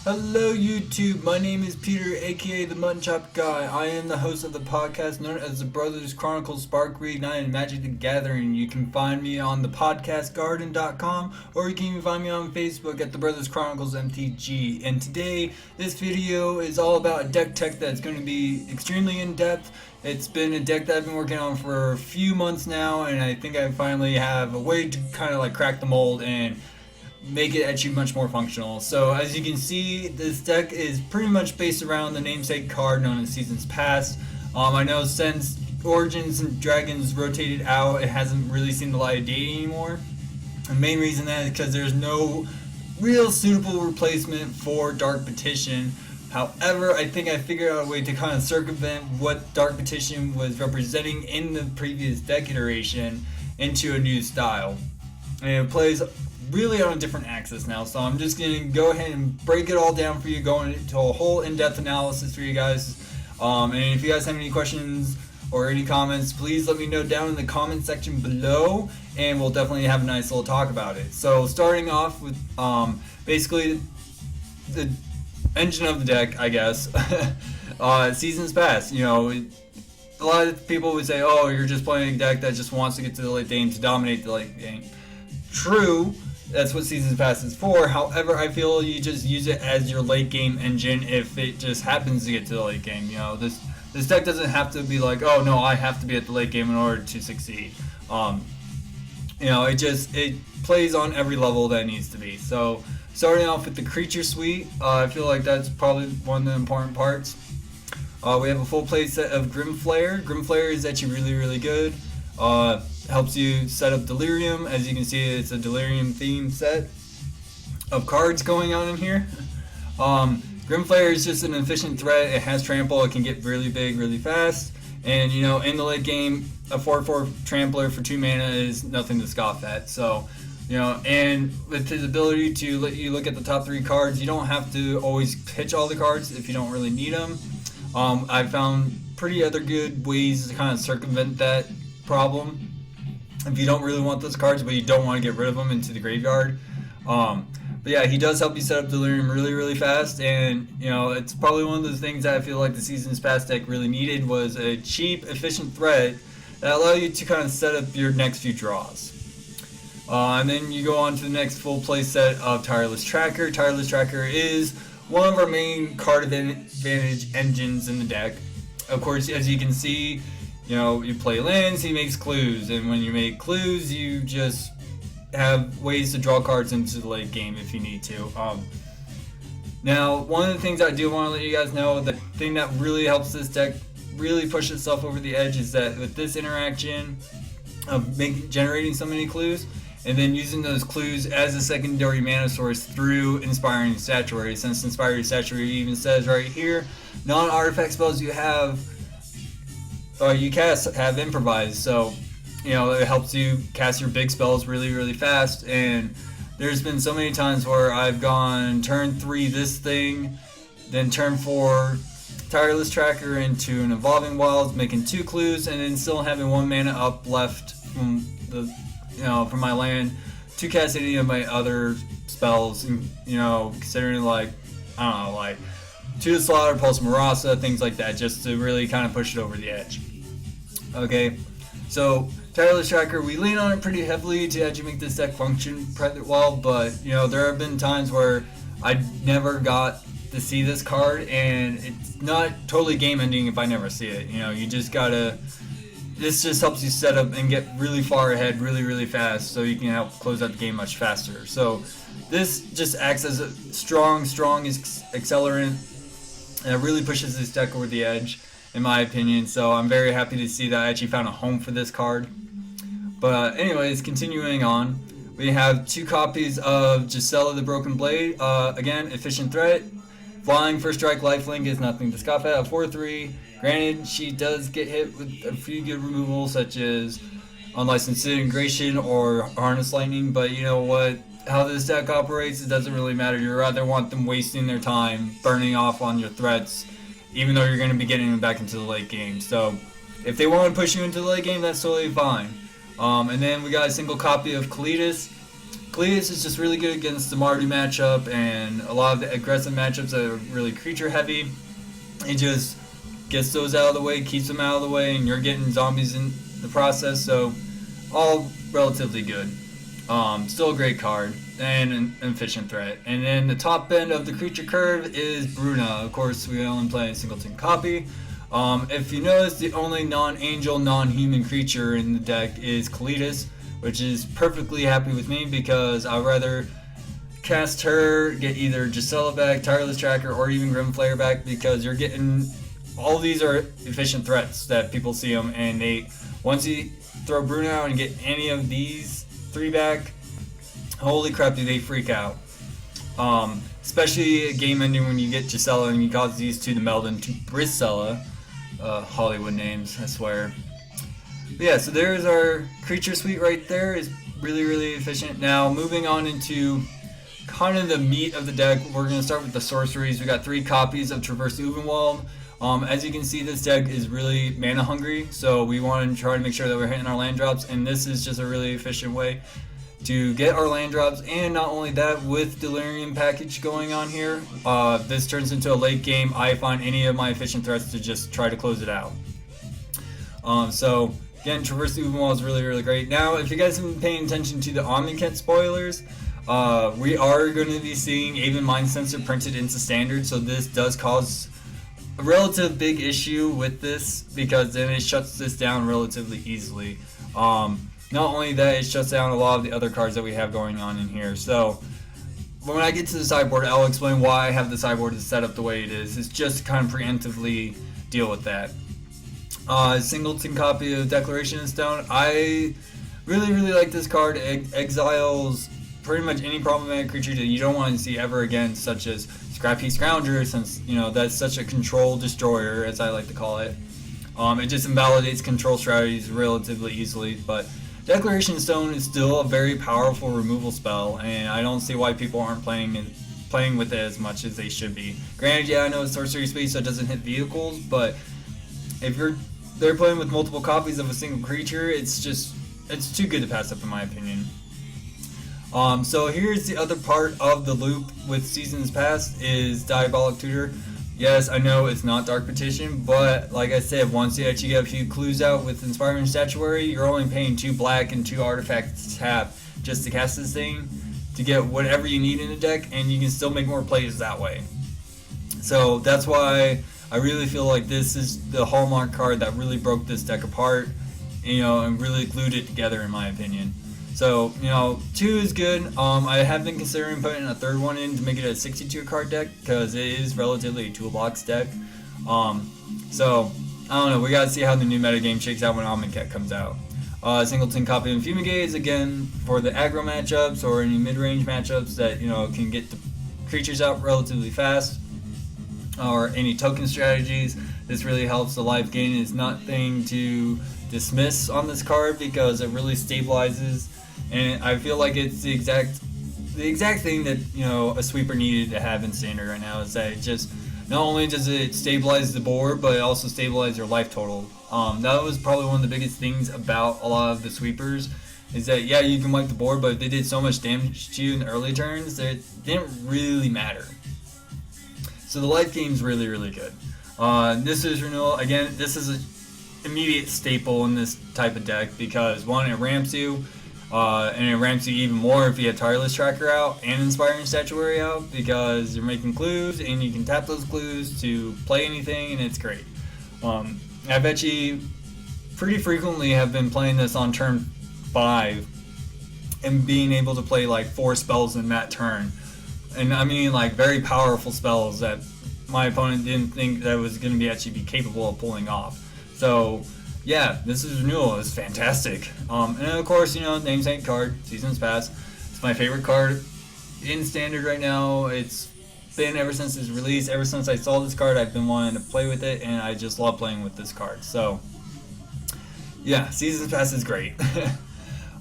Hello YouTube, my name is Peter, aka the Mutton Chop Guy. I am the host of the podcast known as the Brothers Chronicles Spark Reignited and Magic the Gathering. You can find me on the podcastgarden.com or you can even find me on Facebook at the Brothers Chronicles MTG. And today, this video is all about a deck tech that's going to be extremely in-depth. It's been a deck that I've been working on for a few months now, and I think I finally have a way to kind of like crack the mold and make it actually much more functional. So as you can see, this deck is pretty much based around the namesake card known as Seasons Past. I know since Origins and Dragons rotated out, it hasn't really seen the light of day anymore. The main reason that is because there's no real suitable replacement for Dark Petition. However, I think I figured out a way to kind of circumvent what Dark Petition was representing in the previous deck iteration into a new style. And it plays really on a different axis now, so I'm just going to go ahead and break it all down for you, going into a whole in-depth analysis for you guys. And if you guys have any questions or any comments, please let me know down in the comment section below, and we'll definitely have a nice little talk about it. So starting off with basically the engine of the deck, I guess. Seasons Past, you know, a lot of people would say, oh, you're just playing a deck that just wants to get to the late game to dominate the late game. True, that's what Seasons Past is for. However, I feel you just use it as your late game engine if it just happens to get to the late game. You know, this deck doesn't have to be like, oh no, I have to be at the late game in order to succeed. You know, it plays on every level that it needs to be. So starting off with the creature suite, I feel like that's probably one of the important parts. We have a full play set of Grimflayer. Grimflayer is actually really good. Helps you set up Delirium. As you can see, it's a Delirium themed set of cards going on in here. Grimflayer is just an efficient threat. It has trample. It can get really big really fast. And you know, in the late game, a 4/4 trampler for 2 mana is nothing to scoff at. So, you know, and with his ability to let you look at the top 3 cards, you don't have to always pitch all the cards if you don't really need them. I found pretty other good ways to kind of circumvent that problem if you don't really want those cards but you don't want to get rid of them into the graveyard. But yeah, he does help you set up Delirium really fast, and you know, it's probably one of those things that I feel like the Seasons Past deck really needed, was a cheap, efficient threat that allow you to kind of set up your next few draws. And then you go on to the next full play set of Tireless Tracker. Tireless Tracker is one of our main card advantage engines in the deck. Of course, as you can see, you know, you play lands, he makes clues, and when you make clues, you just have ways to draw cards into the late game if you need to. Now, one of the things I do want to let you guys know, the thing that really helps this deck really push itself over the edge, is that with this interaction of generating so many clues, and then using those clues as a secondary mana source through Inspiring Statuary, since Inspiring Statuary even says right here, non-artifact spells you have you cast have improvised, so you know, it helps you cast your big spells really fast. And there's been so many times where I've gone turn 3 this thing, then turn 4 Tireless Tracker into an Evolving Wilds, making 2 clues, and then still having 1 mana up left from the, you know, from my land to cast any of my other spells. And you know, considering like, I don't know, like To the Slaughter, Pulse Marasa, things like that, just to really kind of push it over the edge. Okay, so Tireless Tracker, we lean on it pretty heavily to actually make this deck function pretty well, but you know, there have been times where I never got to see this card, and it's not totally game ending if I never see it. You know, you just gotta, this just helps you set up and get really far ahead really fast, so you can help close out the game much faster. So this just acts as a strong accelerant, and it really pushes this deck over the edge, in my opinion. So I'm very happy to see that I actually found a home for this card. But anyways, continuing on, we have 2 copies of Gisela the Broken Blade. Again, efficient threat. Flying, first strike, lifelink is nothing to scoff at. A 4/3. Granted, she does get hit with a few good removals, such as Unlicensed Disintegration or Harness Lightning, but you know what? How this deck operates, it doesn't really matter. You rather want them wasting their time, burning off on your threats, even though you're going to be getting them back into the late game. So if they want to push you into the late game, that's totally fine. And then we got a single copy of Kalidas. Cletus is just really good against the Mardu matchup and a lot of the aggressive matchups that are really creature heavy. It just gets those out of the way, keeps them out of the way, and you're getting zombies in the process, so all relatively good. Still a great card and an efficient threat. And then the top end of the creature curve is Bruna. Of course, we only play a singleton copy. If you notice, the only non-angel, non-human creature in the deck is Cletus, which is perfectly happy with me because I'd rather cast her, get either Gisela back, Tireless Tracker, or even Grim Flare back, because you're getting all these are efficient threats that people see them, and they once you throw Bruna out and get any of these 3 back, holy crap, do they freak out. Especially a game ending when you get Gisela and you cause these 2 to meld into Brisella. Hollywood names, I swear. But yeah, so there's our creature suite right there. It's really, really efficient. Now, moving on into kind of the meat of the deck, we're going to start with the sorceries. We got 3 copies of Traverse Uvenwald. As you can see, this deck is really mana hungry, so we want to try to make sure that we're hitting our land drops, and this is just a really efficient way to get our land drops. And not only that, with Delirium package going on here, this turns into a late game. I find any of my efficient threats to just try to close it out. So again, Traverse the Uvenwald is really, really great. Now, if you guys have been paying attention to the Omnicat spoilers, we are going to be seeing Aven Mind Sensor printed into standard, so this does cause a relative big issue with this, because then it shuts this down relatively easily. Not only that, it shuts down a lot of the other cards that we have going on in here. So when I get to the sideboard, I'll explain why I have the sideboard set up the way it is. It's just to kind of preemptively deal with that. Singleton copy of Declaration of Stone. I really, really like this card. Exiles pretty much any problematic creature that you don't want to see ever again, such as Scrappy Scrounger, since that's such a control destroyer, as I like to call it. It just invalidates control strategies relatively easily, but Declaration Stone is still a very powerful removal spell, and I don't see why people aren't playing with it as much as they should be. Granted, yeah, I know it's sorcery speed, so it doesn't hit vehicles, but if they're playing with multiple copies of a single creature, it's too good to pass up, in my opinion. So here's the other part of the loop with Seasons Past is Diabolic Tutor. Yes, I know it's not Dark Petition, but like I said, once you actually get a few clues out with Inspiring Statuary, you're only paying 2 black and 2 artifacts tap just to cast this thing to get whatever you need in the deck, and you can still make more plays that way. So that's why I really feel like this is the hallmark card that really broke this deck apart, and really glued it together, in my opinion. So, 2 is good. I have been considering putting a 3rd one in to make it a 62 card deck, because it is relatively a toolbox deck. So, I don't know. We gotta see how the new metagame shakes out when Omnicat comes out. Singleton copy of Fumigate is again for the aggro matchups or any mid-range matchups that, can get the creatures out relatively fast, or any token strategies. This really helps. The life gain is nothing to dismiss on this card because it really stabilizes. And I feel like it's the exact thing that a sweeper needed to have in standard right now. Is that it just not only does it stabilize the board, but it also stabilizes your life total. That was probably one of the biggest things about a lot of the sweepers, is that yeah, you can wipe the board, but if they did so much damage to you in the early turns, that it didn't really matter. So the life gain is really, really good. This is renewal again. This is an immediate staple in this type of deck because one, it ramps you. And it ramps you even more if you have Tireless Tracker out and Inspiring Statuary out, because you're making clues and you can tap those clues to play anything, and it's great. I've actually pretty frequently have been playing this on turn 5 and being able to play like 4 spells in that turn. And I mean like very powerful spells that my opponent didn't think that was going to be actually be capable of pulling off. So yeah, this is renewal. It's fantastic. And of course, namesake card, Seasons Past. It's my favorite card in standard right now. It's been ever since its release. Ever since I saw this card, I've been wanting to play with it, and I just love playing with this card. So yeah, Seasons Past is great.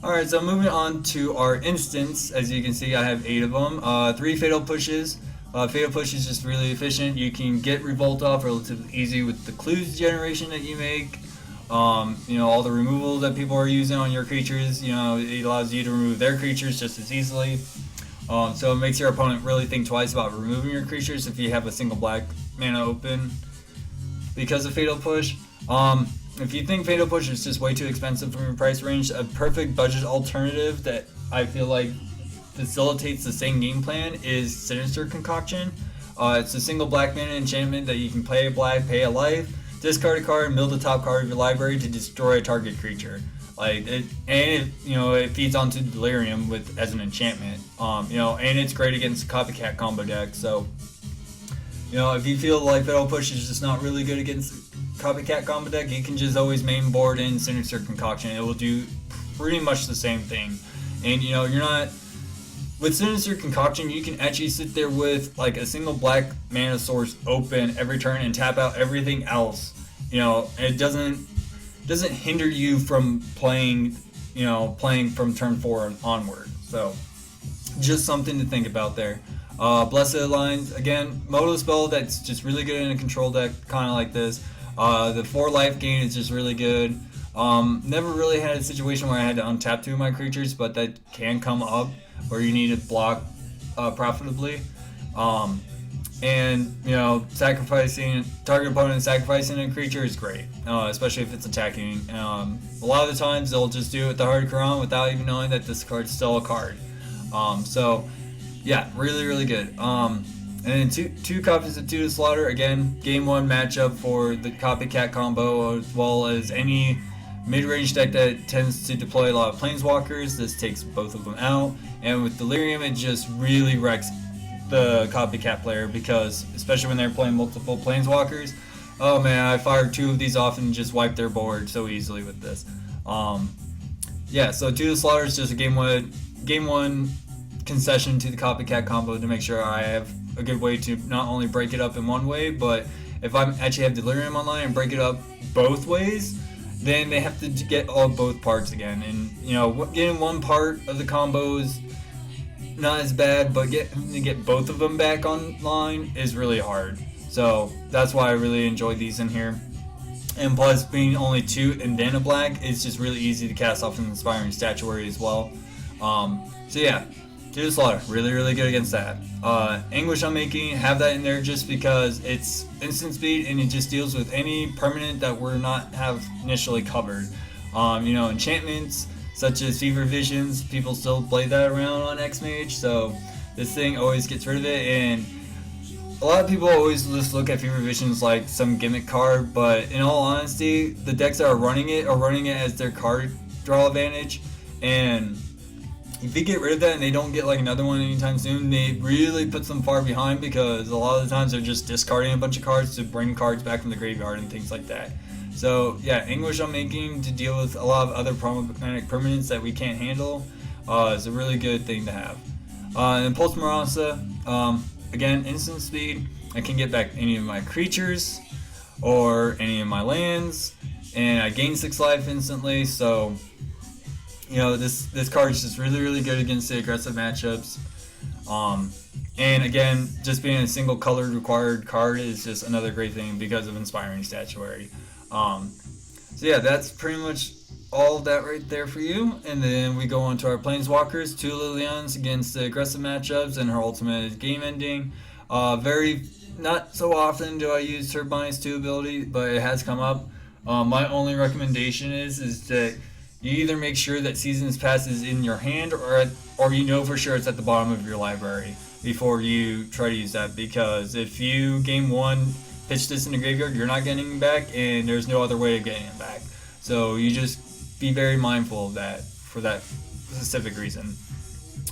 Alright, so moving on to our instants. As you can see, I have 8 of them. 3 Fatal Pushes. Fatal Push is just really efficient. You can get Revolt off relatively easy with the clues generation that you make. All the removal that people are using on your creatures, it allows you to remove their creatures just as easily. So it makes your opponent really think twice about removing your creatures if you have a single black mana open because of Fatal Push. If you think Fatal Push is just way too expensive from your price range, a perfect budget alternative that I feel like facilitates the same game plan is Sinister Concoction. It's a single black mana enchantment that you can play a black, pay a life, discard a card, mill the top card of your library to destroy a target creature. It feeds onto Delirium as an enchantment. And it's great against Copycat combo deck. So, if you feel like Fatal Push is just not really good against Copycat combo deck, you can just always main board in Sinister Concoction. It will do pretty much the same thing. And you're not with Sinister Concoction, you can actually sit there with like a single black mana source open every turn and tap out everything else. It doesn't hinder you from playing from turn 4 and onward. So just something to think about there. Blessed Alliance, again, moto spell that's just really good in a control deck, kind of like this. The 4 life gain is just really good. Never really had a situation where I had to untap 2 of my creatures, but that can come up where you need to block profitably. Sacrificing target opponent, sacrificing a creature is great, especially if it's attacking. A lot of the times they'll just do it with the hard Quran without even knowing that this card's still a card. Really, really good. And then two copies of Tutor Slaughter. Again, game 1 matchup for the Copycat combo, as well as any mid-range deck that tends to deploy a lot of Planeswalkers. This takes both of them out. And with Delirium, it just really wrecks the Copycat player, because especially when they're playing multiple Planeswalkers, oh man, I fired 2 of these off and just wiped their board so easily with this. So Tutor Slaughter is just a game one concession to the Copycat combo to make sure I have a good way to not only break it up in one way, but if I actually have Delirium online and break it up both ways, then they have to get both parts again. And getting one part of the combo is not as bad, but to get both of them back online is really hard. So that's why I really enjoy these in here. And plus, being only 2 and then a black, it's just really easy to cast off an Inspiring Statuary as well. Tutor Slaughter, really, really good against that. Anguish Unmaking, have that in there just because it's instant speed and it just deals with any permanent that we're not have initially covered. Enchantments such as Fever Visions, people still play that around on X-Mage, so this thing always gets rid of it. And a lot of people always just look at Fever Visions like some gimmick card, but in all honesty, the decks that are running it as their card draw advantage. And if you get rid of that and they don't get like another one anytime soon, they really put them far behind, because a lot of the times they're just discarding a bunch of cards to bring cards back from the graveyard and things like that. So Anguish Unmaking to deal with a lot of other problematic permanents that we can't handle is a really good thing to have. And Pulse Marasa, again, instant speed. I can get back any of my creatures or any of my lands, and I gain 6 life instantly. So this card is just really, really good against the aggressive matchups. And again, just being a single colored required card is just another great thing because of Inspiring Statuary. That's pretty much all of that right there for you. And then we go on to our Planeswalkers. 2 Lilians against the aggressive matchups, and her ultimate is game ending. Very not so often do I use Turbine's 2 ability, but it has come up. My only recommendation is that you either make sure that Season's Pass is in your hand, or for sure it's at the bottom of your library before you try to use that, because if you game 1 pitch this in the graveyard, you're not getting it back, and there's no other way of getting it back. So you just be very mindful of that for that specific reason.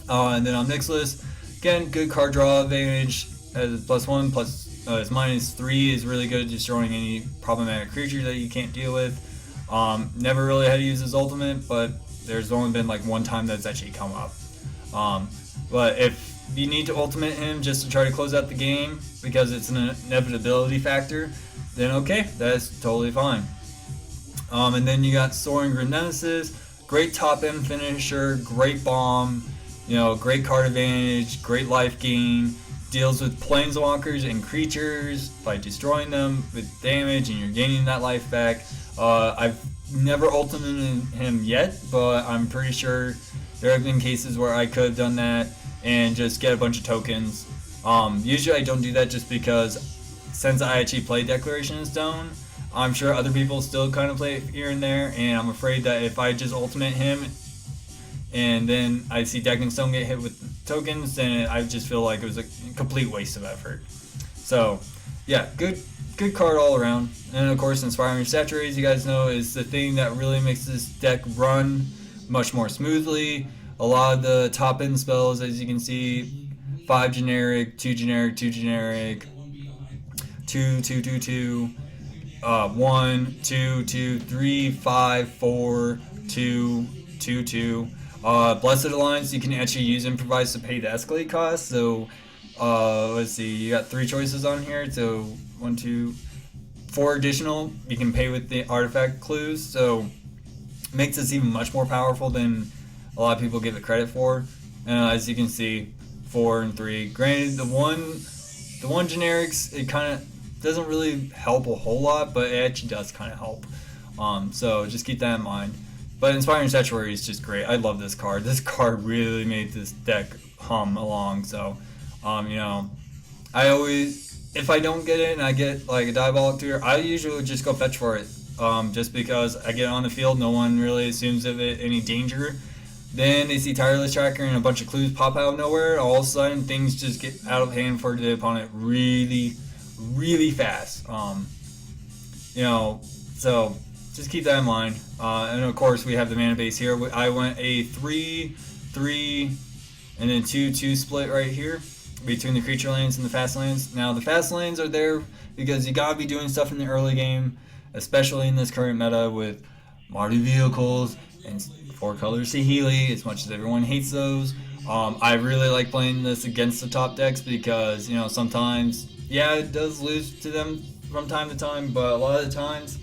And then on Nyxlis, again, good card draw advantage as +1, plus as -3 is really good at destroying any problematic creature that you can't deal with. Never really had to use his ultimate, but there's only been like one time that's actually come up. But if you need to ultimate him just to try to close out the game because it's an inevitability factor, then okay, that's totally fine. And then you got Soaring Grim Nemesis, great top end finisher, great bomb, great card advantage, great life gain, deals with Planeswalkers and creatures by destroying them with damage, and you're gaining that life back. I've never ultimated him yet, but I'm pretty sure there have been cases where I could have done that and just get a bunch of tokens. Usually I don't do that just because since I actually play Declaration of Stone, I'm sure other people still kind of play it here and there, and I'm afraid that if I just ultimate him and then I see Deck and Stone get hit with tokens, then I just feel like it was a complete waste of effort. So, yeah, good card all around. And of course, Inspiring Saturate, as you guys know, is the thing that really makes this deck run much more smoothly. A lot of the top end spells, as you can see, 5 generic, 2 generic, 2 generic, 2, 2, 2, 2, 1, 2, 2, 3, 5, 4, 2, 2, 2. Blessed Alliance, you can actually use Improvise to pay the escalate cost. So, let's see, you got 3 choices on here. So, 1, 2, 4 additional you can pay with the artifact clues. So, makes this even much more powerful than a lot of people give it credit for. As you can see, 4 and 3. Granted, the one generics, it kind of doesn't really help a whole lot, but it actually does kind of help. So just keep that in mind. But Inspiring Statuary is just great. I love this card. This card really made this deck hum along. So, I always, if I don't get it and I get like a Diabolic Tutor, I usually just go fetch for it. Just because I get on the field, no one really assumes of it any danger. Then they see Tireless Tracker and a bunch of clues pop out of nowhere. All of a sudden, things just get out of hand for the opponent really, really fast. So just keep that in mind. And of course, we have the mana base here. I went a 3, 3, and then 2, 2 split right here between the creature lands and the fast lands. Now, the fast lands are there because you gotta be doing stuff in the early game, especially in this current meta with Marty vehicles and 4-color Saheeli, as much as everyone hates those. I really like playing this against the top decks because, sometimes, yeah, it does lose to them from time to time, but a lot of the times,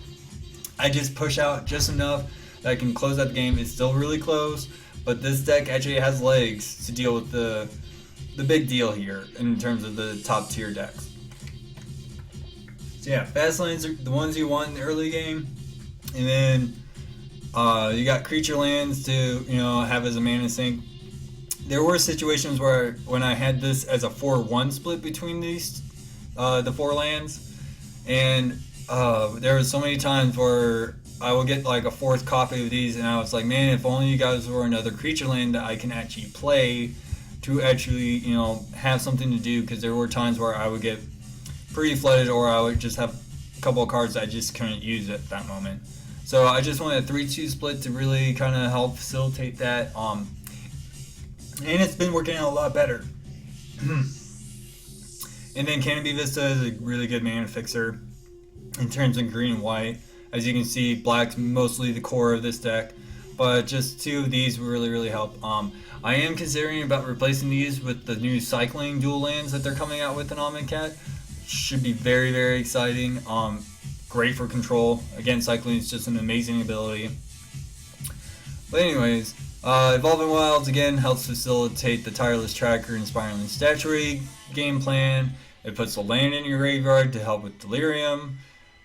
I just push out just enough that I can close out the game. It's still really close, but this deck actually has legs to deal with the big deal here in terms of the top tier decks. So yeah, fast lands are the ones you want in the early game, and then you got creature lands to have as a mana sink. There were situations where when I had this as a 4-1 split between these the 4 lands, and there was so many times where I would get like a 4th copy of these, and I was like, man, if only you guys were another creature land that I can actually play to actually have something to do, because there were times where I would get pretty flooded, or I would just have a couple of cards I just couldn't use at that moment. So I just wanted a 3-2 split to really kind of help facilitate that, and it's been working out a lot better. And then Canopy Vista is a really good mana fixer in terms of green and white. As you can see, black's mostly the core of this deck, but just 2 of these really, really help. I am considering about replacing these with the new cycling dual lands that they're coming out with in Omnicat. Should be very, very exciting. Great for control. Again, cycling is just an amazing ability. But anyways, Evolving Wilds again helps facilitate the Tireless Tracker, Inspiring Statuary game plan. It puts a land in your graveyard to help with Delirium.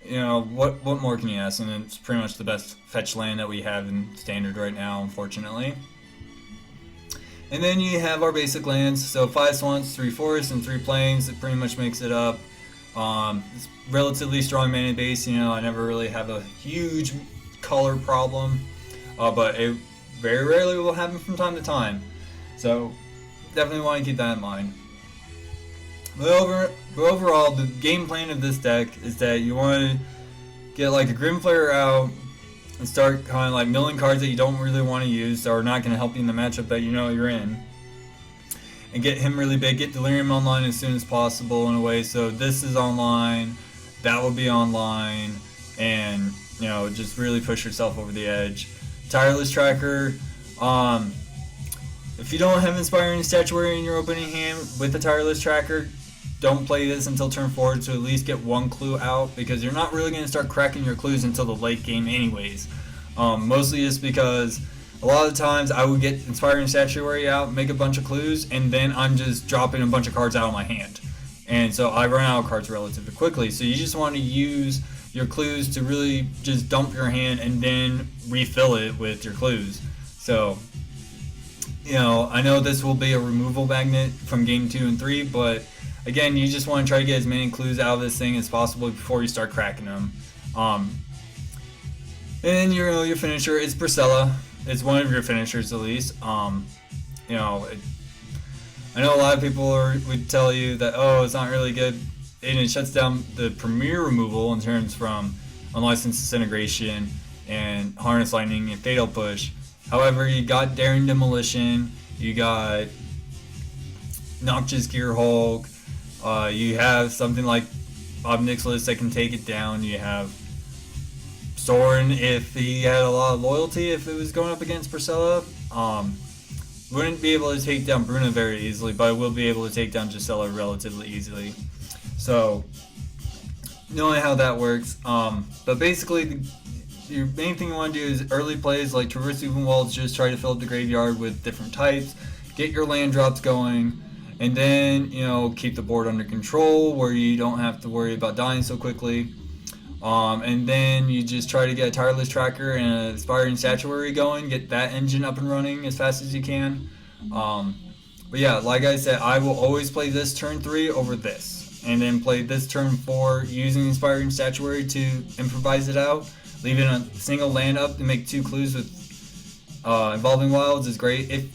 What more can you ask? And it's pretty much the best fetch land that we have in Standard right now, unfortunately. And then you have our basic lands. So 5 Swamps, 3 Forests, and 3 Plains. It pretty much makes it up. It's relatively strong mana base. I never really have a huge color problem. But it very rarely will happen from time to time. So definitely want to keep that in mind. But overall, the game plan of this deck is that you want to get like a Grim Flare out and start kind of like milling cards that you don't really want to use or are not going to help you in the matchup that you're in. And get him really big, get Delirium online as soon as possible in a way so this is online, that will be online, and just really push yourself over the edge. Tireless Tracker, if you don't have Inspiring Statuary in your opening hand with the Tireless Tracker, don't play this until turn 4 to at least get 1 clue out, because you're not really going to start cracking your clues until the late game anyways. Mostly just because a lot of the times I would get Inspiring Statuary out, make a bunch of clues, and then I'm just dropping a bunch of cards out of my hand. And so I run out of cards relatively quickly. So you just want to use your clues to really just dump your hand and then refill it with your clues. So, I know this will be a removal magnet from game 2 and 3, but again, you just want to try to get as many clues out of this thing as possible before you start cracking them. And your finisher is Priscilla. It's one of your finishers at least. I know a lot of people would tell you that, it's not really good, and it shuts down the premier removal in terms from Unlicensed Disintegration and Harness Lightning and Fatal Push. However, you got Daring Demolition, you got Noxious Gear Hulk, you have something like Obnixilis that can take it down, you have Soren if he had a lot of loyalty, if it was going up against Priscilla. Wouldn't be able to take down Bruna very easily, but I will be able to take down Gisela relatively easily. So, knowing how that works. But basically, your main thing you want to do is early plays like Traverse Even Walls, just try to fill up the graveyard with different types, get your land drops going, and then, keep the board under control where you don't have to worry about dying so quickly. And then you just try to get a Tireless Tracker and an Aspiring Statuary going, get that engine up and running as fast as you can. But yeah, like I said, I will always play this turn 3 over this, and then play this turn 4 using the Inspiring Statuary to improvise it out. Leaving a single land up to make 2 clues with Evolving Wilds is great. If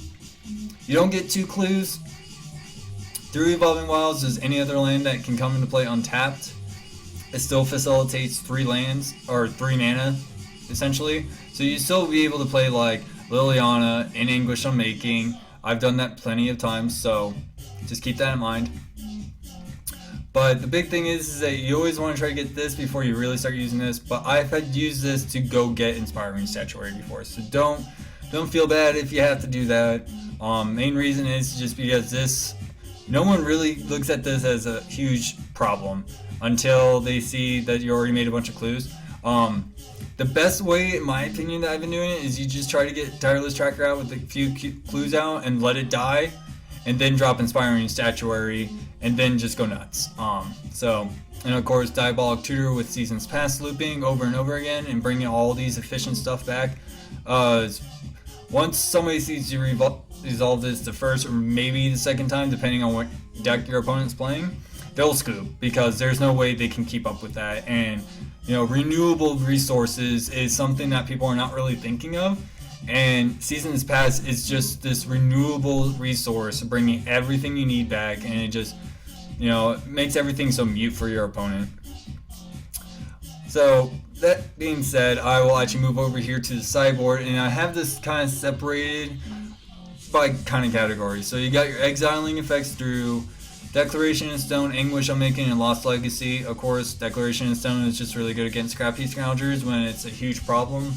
you don't get 2 clues through Evolving Wilds, there's any other land that can come into play untapped. It still facilitates 3 lands, or 3 mana, essentially. So you still be able to play like Liliana and Anguish Unmaking. I've done that plenty of times, so just keep that in mind. But the big thing is that you always want to try to get this before you really start using this. But I've had used this to go get Inspiring Statuary before, so don't feel bad if you have to do that. Main reason is just because no one really looks at this as a huge problem until they see that you already made a bunch of clues. The best way, in my opinion, that I've been doing it is you just try to get Tireless Tracker out with a few clues out and let it die, and then drop Inspiring Statuary, and then just go nuts. And of course, Diabolic Tutor with Seasons Past looping over and over again and bringing all these efficient stuff back. Once somebody sees you resolve this the first or maybe the second time, depending on what deck your opponent's playing, they'll scoop, because there's no way they can keep up with that. And renewable resources is something that people are not really thinking of. And Seasons Past is just this renewable resource, bringing everything you need back, and it just, makes everything so mute for your opponent. So, that being said, I will actually move over here to the sideboard, and I have this kind of separated by kind of category. So you got your exiling effects through Declaration in Stone, Anguish Unmaking, and Lost Legacy. Of course, Declaration in Stone is just really good against Scrappy Scroungers when it's a huge problem.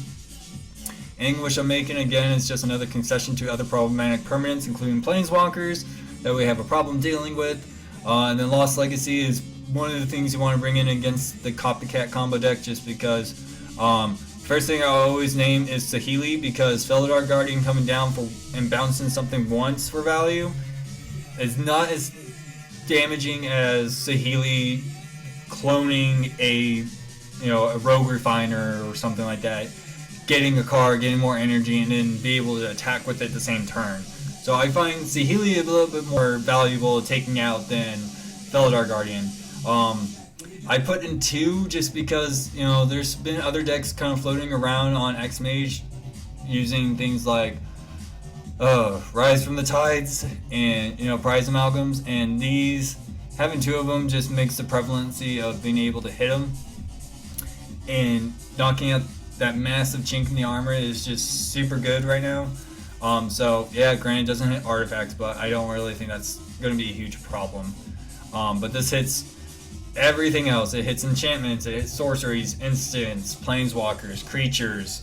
Anguish Unmaking, again, is just another concession to other problematic permanents, including Planeswalkers, that we have a problem dealing with. And then Lost Legacy is one of the things you want to bring in against the Copycat combo deck, just because first thing I always name is Saheeli, because Felidar Guardian coming down and bouncing something once for value is not as damaging as Saheeli cloning a Rogue Refiner or something like that, getting a card, getting more energy, and then be able to attack with it the same turn. So I find Saheeli a little bit more valuable taking out than Felidar Guardian. I put in 2 just because, there's been other decks kind of floating around on X-Mage using things like Rise from the Tides and, Prize Amalgams, and having 2 of them just makes the prevalency of being able to hit them and knocking out that massive chink in the armor is just super good right now. So yeah, granted it doesn't hit artifacts, but I don't really think that's going to be a huge problem. But this hits everything else. It hits enchantments, it hits sorceries, instants, planeswalkers, creatures.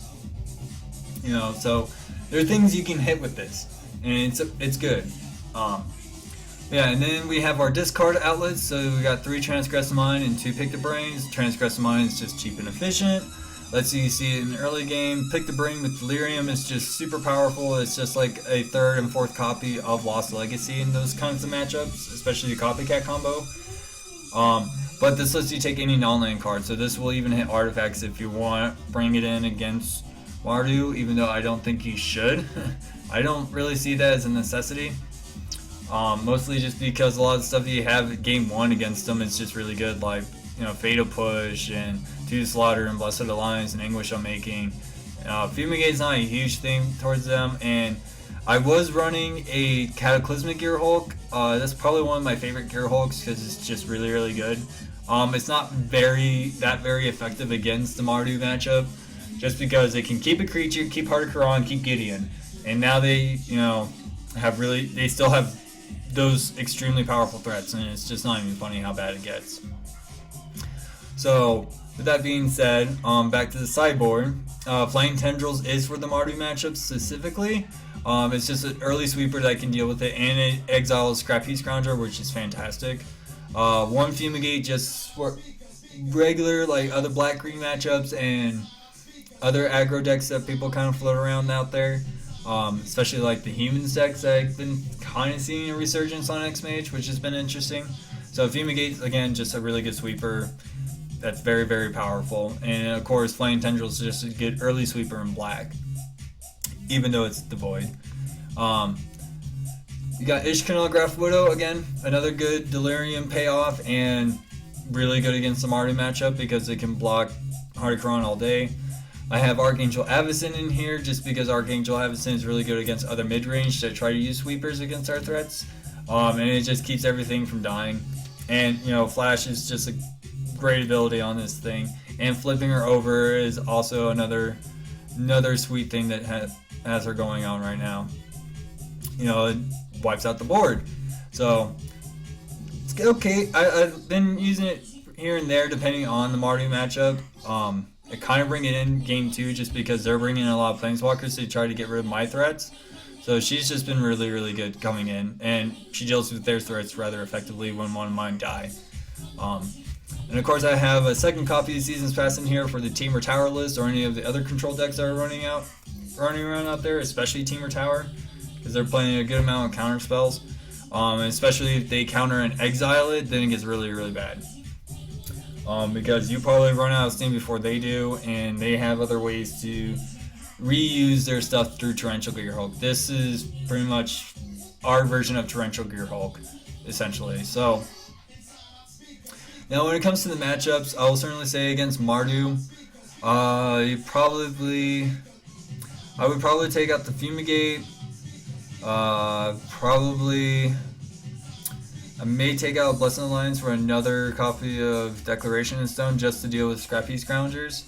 So there are things you can hit with this, and it's good. Yeah, and then we have our discard outlets. So we got 3 Transgress Mind and 2 Pick the Brains. Transgress Mind is just cheap and efficient. Lets you see it in the early game. Pick the Brain with Delirium is just super powerful. It's just like a 3rd and 4th copy of Lost Legacy in those kinds of matchups, especially the Copycat combo. But this lets you take any non-land card, so this will even hit artifacts if you want. Bring it in against Mardu, even though I don't think you should. I don't really see that as a necessity. Mostly just because a lot of the stuff that you have at game 1 against them is just really good, like, you know, Fatal Push and Two Slaughter and Blessed Alliance and Anguish Unmaking. Fumigate's not a huge thing towards them, and I was running a Cataclysmic Gear Hulk. That's probably one of my favorite Gear Hulks because it's just really, really good. It's not very effective against the Mardu matchup, just because it can keep a creature, keep Heart of Quran, keep Gideon, and now they, you know, they still have those extremely powerful threats, and it's just not even funny how bad it gets. So, with that being said, back to the sideboard. Flying Tendrils is for the Mardu matchup specifically. It's just an early sweeper that can deal with it, and it exiles Scrappy Scrounger, which is fantastic. One Fumigate just for regular, like, other black-green matchups and other aggro decks that people kind of float around out there. Especially like the Humans decks that I've been kind of seeing a resurgence on X-Mage, which has been interesting. So Fumigate, again, just a really good sweeper that's very, very powerful. And of course, Flying Tendrils is just a good early sweeper in black, even though it's devoid. You got Ishkanal Widow, again, another good Delirium payoff, and really good against the Mardu matchup because it can block Heart of Quran all day. I have Archangel Avacyn in here just because Archangel Avacyn is really good against other mid-range that try to use sweepers against our threats. And it just keeps everything from dying. And, you know, Flash is just a great ability on this thing. And flipping her over is also another sweet thing that has her going on right now. You know, it wipes out the board. So, it's okay. I've been using it here and there depending on the Mardu matchup. I kind of bring it in game 2 just because they're bringing in a lot of Planeswalkers to try to get rid of my threats. So she's just been really, really good coming in, and she deals with their threats rather effectively when one of mine die. And of course I have a second copy of Seasons Pass in here for the Temur Tower list or any of the other control decks that are running around out there, especially Temur Tower, because they're playing a good amount of counter spells. And especially if they counter and exile it, then it gets really, really bad. Because you probably run out of steam before they do, and they have other ways to reuse their stuff through Torrential Gear Hulk. This is pretty much our version of Torrential Gear Hulk, essentially. So, now when it comes to the matchups, I will certainly say against Mardu, I would probably take out the Fumigate. I may take out Blessed Alliance for another copy of Declaration in Stone just to deal with Scrappy Scroungers.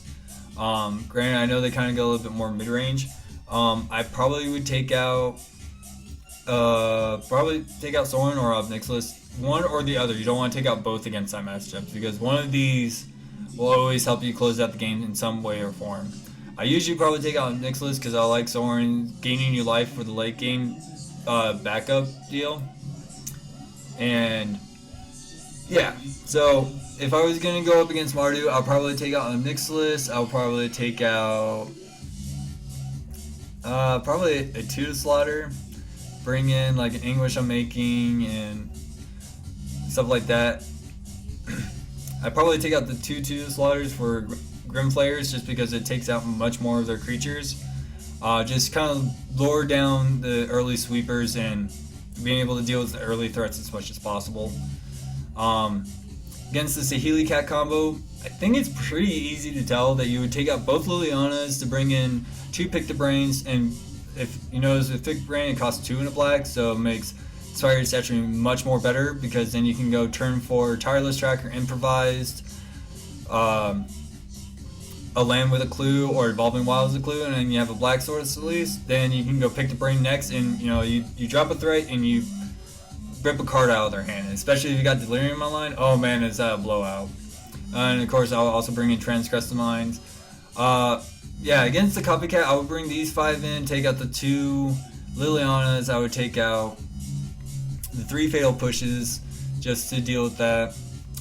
Granted, I know they kind of go a little bit more mid-range. I probably would take out Sorin or Obnixilis. One or the other. You don't want to take out both against that matchup because one of these will always help you close out the game in some way or form. I usually probably take out Obnixilis because I like Sorin gaining new life for the late game backup deal. And yeah, so if I was going to go up against Mardu, I'll probably take out Obnixilis. I'll probably take out probably a 2 Slaughter, bring in like an Anguish Unmaking and stuff like that. I'd probably take out the 2/2 Slaughters for Grim Flayers just because it takes out much more of their creatures. Just kind of lower down the early sweepers and being able to deal with the early threats as much as possible. Against the Saheeli Cat combo, I think it's pretty easy to tell that you would take out both Lilianas to bring in 2 Pick-to-Brains, and if you notice with Pick-to-Brain it costs 2 in a black, so it makes Inspired Statue much more better because then you can go turn 4 Tireless Tracker, Improvised, a Land with a Clue or Evolving Wild with a Clue, and then you have a Black Sword at least. Then you can go Pick-to-Brain next, and you know you drop a threat and you rip a card out of their hand. Especially if you got Delirium online, oh man, is that a blowout. And of course I'll also bring in Transgress the Minds. Yeah, against the Copycat I would bring these 5 in, take out the 2 Lilianas, I would take out the 3 Fatal Pushes just to deal with that.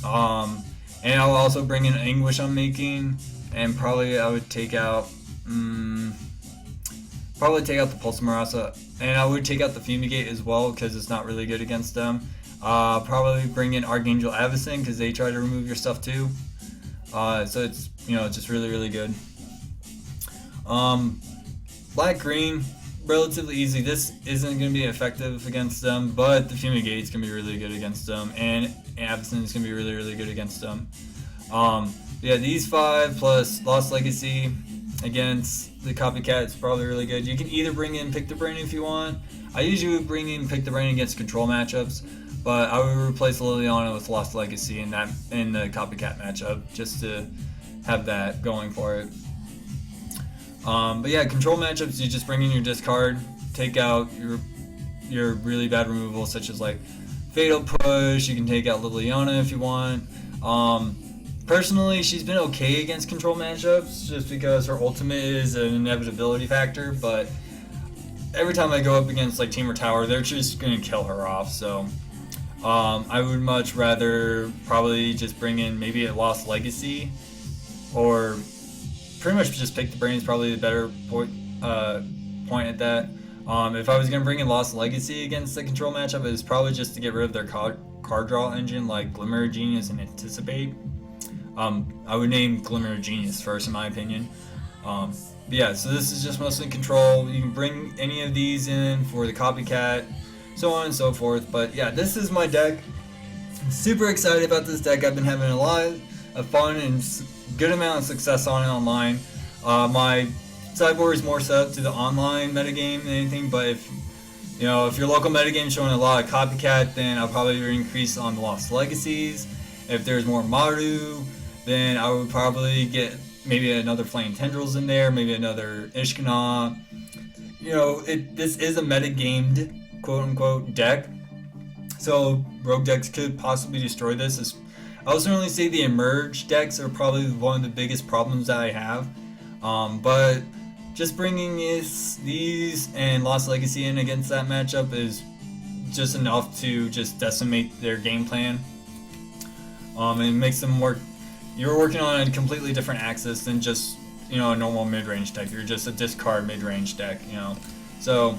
And I'll also bring in Anguish Unmaking, and probably I would take out the Pulse Marasa, and I would take out the Fumigate as well because it's not really good against them. Probably bring in Archangel Abzan because they try to remove your stuff too. So it's just really really good. Black green, relatively easy. This isn't going to be effective against them, but the Fumigate's going to be really good against them, and Absence is going to be really really good against them. Yeah, these 5 plus Lost Legacy against the Copycat is probably really good. You can either bring in Pick the Brain if you want. I usually would bring in Pick the Brain against control matchups, but I would replace Liliana with Lost Legacy in the Copycat matchup just to have that going for it. But yeah, control matchups, you just bring in your discard, take out your really bad removal, such as like Fatal Push. You can take out Liliana if you want. Personally, she's been okay against control matchups just because her ultimate is an inevitability factor, but every time I go up against like Team or Tower, they're just going to kill her off, so I would much rather probably just bring in maybe a Lost Legacy, or pretty much just Pick the Brain is probably the better point at that. If I was going to bring in Lost Legacy against the control matchup, it's probably just to get rid of their card draw engine like Glimmer Genius and Anticipate. I would name Glimmer Genius first in my opinion. But yeah, so this is just mostly control. You can bring any of these in for the Copycat, so on and so forth. But yeah, this is my deck. I'm super excited about this deck. I've been having a lot of fun and good amount of success on it online. My sideboard is more set up to the online metagame than anything, but if your local metagame is showing a lot of Copycat, then I'll probably increase on the Lost Legacies. If there's more Maru, then I would probably get maybe another Flame Tendrils in there, maybe another Ishkana. This is a metagamed quote-unquote deck, so rogue decks could possibly destroy this. I would certainly say the Emerge decks are probably one of the biggest problems that I have, but just bringing these and Lost Legacy in against that matchup is just enough to just decimate their game plan. It makes them work. You're working on a completely different axis than just a normal mid-range deck. You're just a discard mid-range deck. So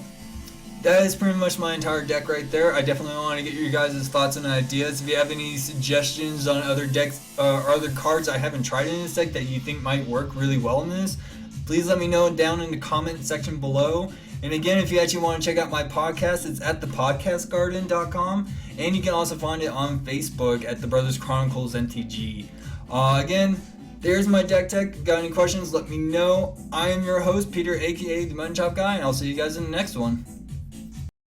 that is pretty much my entire deck right there. I definitely want to get your guys' thoughts and ideas. If you have any suggestions on other decks or other cards I haven't tried in this deck that you think might work really well in this, please let me know down in the comment section below. And again, if you actually want to check out my podcast, it's at thepodcastgarden.com, and you can also find it on Facebook at The Brothers Chronicles NTG. Again, there's my deck tech. If you got any questions, let me know. I am your host, Peter, aka the Mutton Chop Guy, and I'll see you guys in the next one.